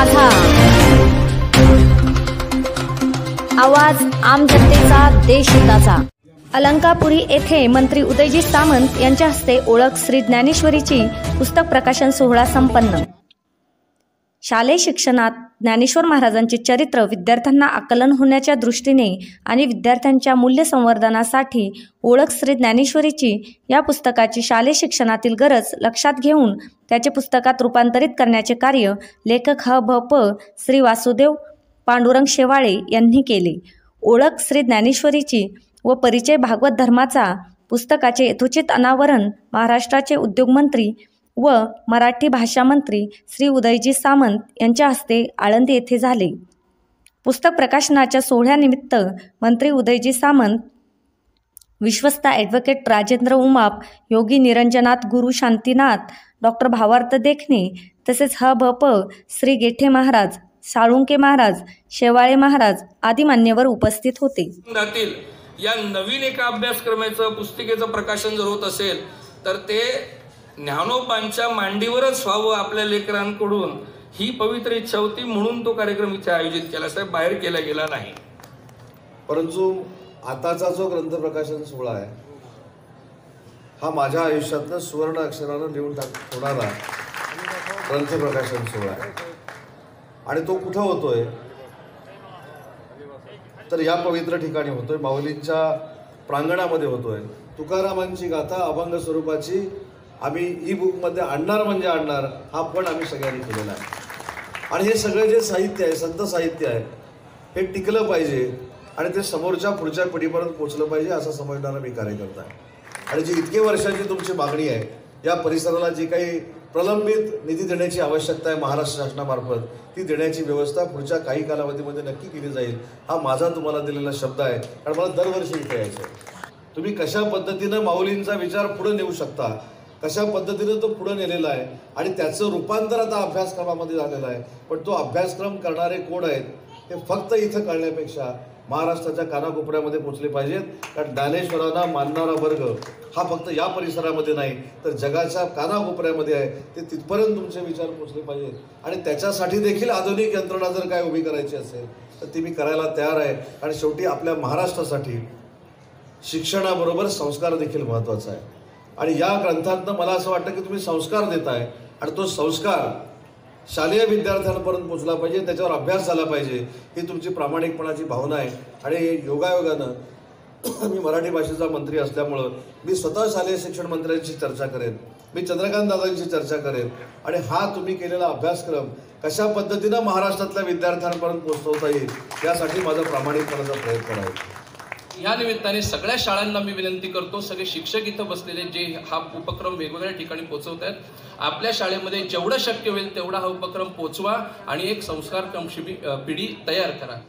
माझा, आवाज आम जनतेचा, देशहिताचा। अलंकापुरी येथे मंत्री उदयजी सामंत यांच्या हस्ते ओळख श्री ज्ञानेश्वरीची पुस्तक प्रकाशन सोहळा संपन्न। शालेय शिक्षणात ज्ञानेश्वर महाराजांचे चरित्र विद्यार्थ्यांना आकलन होण्याच्या दृष्टीने आणि विद्यार्थ्यांच्या मूल्य संवर्धनासाठी ओळख श्री ज्ञानेश्वरीची या पुस्तकाची शालेय शिक्षणातील गरज लक्षात घेऊन त्याचे पुस्तकात रूपांतरित करण्याचे कार्य लेखक ह.भ.प. श्री वासुदेव पांडुरंग शेवाळे यांनी केले। ओळख श्री ज्ञानेश्वरीची व परिचय भागवत धर्माचा पुस्तकाचे यथोचित अनावरण महाराष्ट्राचे उद्योगमंत्री व मराठी भाषा मंत्री श्री उदयजी सामंत यांच्या हस्ते आळंदी येथे झाले। पुस्तक प्रकाशनाच्या सोहळ्यानिमित्त मंत्री उदयजी सामंत, विश्वस्त ॲडव्होकेट राजेंद्र उमाप, योगी निरंजनाथ गुरु शांतीनाथ, डॉक्टर भावार्थ देखणे तसेच ह.भ.प. श्री गेठे महाराज, साळुंके महाराज, शेवाळे महाराज आदी मान्यवर उपस्थित होते। या नवीन एका अभ्यासक्रमाचं पुस्तिकेचं प्रकाशन जर होत असेल तर ते ज्ञानोबांच्या मांडीवरच व्हावं आपल्या लेकरांकडून, ही पवित्र इच्छा होती। म्हणून तो कार्यक्रम इथे आयोजित केला, साहेब बाहेर केला गेला नाही। परंतु आताचा जो ग्रंथ प्रकाशन सोहळा आहे हा माझ्या आयुष्यातलं सुवर्ण अक्षरानं लिहून होणारा ग्रंथ प्रकाशन सोहळा आहे आणि तो कुठं होतोय तर या पवित्र ठिकाणी होतोय, माऊलींच्या प्रांगणामध्ये होतोय। तुकारामांची गाथा अभंग स्वरूपाची आम्ही ई बुकमध्ये आणणार म्हणजे आणणार, हा पण आम्ही सगळ्यांनी केलेला आहे। आणि हे सगळे जे साहित्य आहे, संत साहित्य आहे, हे टिकलं पाहिजे आणि ते समोरच्या पुढच्या पिढीपर्यंत पोचलं पाहिजे असं समजणारा मी कार्यकर्ता आहे। आणि जी इतके वर्षाची तुमची मागणी आहे, या परिसराला जी काही प्रलंबित निधी देण्याची आवश्यकता आहे महाराष्ट्र शासनामार्फत, ती देण्याची व्यवस्था पुढच्या काही कालावधीमध्ये नक्की केली जाईल, हा माझा तुम्हाला दिलेला शब्द आहे। कारण मला दरवर्षी इथे यायचं आहे। तुम्ही कशा पद्धतीनं माऊलींचा विचार पुढे नेऊ शकता, कशा पद्धतीनं तो पुढे नेलेला आहे आणि त्याचं रूपांतर आता अभ्यासक्रमामध्ये झालेलं आहे। पण तो अभ्यासक्रम करणारे कोण आहेत ते फक्त इथं कळण्यापेक्षा महाराष्ट्राच्या कानाकोपऱ्यामध्ये पोचले पाहिजेत। कारण ज्ञानेश्वरांना मानणारा वर्ग हा फक्त या परिसरामध्ये नाही तर जगाच्या कानाकोपऱ्यामध्ये आहे, ते तिथपर्यंत तुमचे विचार पोचले पाहिजेत। आणि त्याच्यासाठी देखील आधुनिक यंत्रणा जर काय उभी करायची असेल तर ती मी करायला तयार आहे। आणि शेवटी आपल्या महाराष्ट्रासाठी शिक्षणाबरोबर संस्कार देखील महत्त्वाचा आहे। आणि या ग्रंथातनं मला असं वाटतं की तुम्ही संस्कार देताय आणि तो संस्कार शालेय विद्यार्थ्यांपर्यंत पोचला पाहिजे, त्याच्यावर अभ्यास झाला पाहिजे, ही तुमची प्रामाणिकपणाची भावना आहे। आणि योगायोगानं मी मराठी भाषेचा मंत्री असल्यामुळं मी स्वतः शालेय शिक्षण मंत्र्यांची चर्चा करेन, मी चंद्रकांत दादांची चर्चा करेन आणि हा तुम्ही केलेला अभ्यासक्रम कशा पद्धतीनं महाराष्ट्रातल्या विद्यार्थ्यांपर्यंत पोहोचवता येईल यासाठी माझा प्रामाणिकपणाचा प्रयत्न आहे। या निमित्ताने सगळ्या शाळांना मी विनंती करतो, सगळे शिक्षक इथं बसलेले जे हा उपक्रम वेगवेगळ्या ठिकाणी पोहोचवत आहेत, आपल्या शाळेमध्ये जेवढं शक्य होईल तेवढा हा उपक्रम पोहोचवा आणि एक संस्कारक्षम पिढी तयार करा।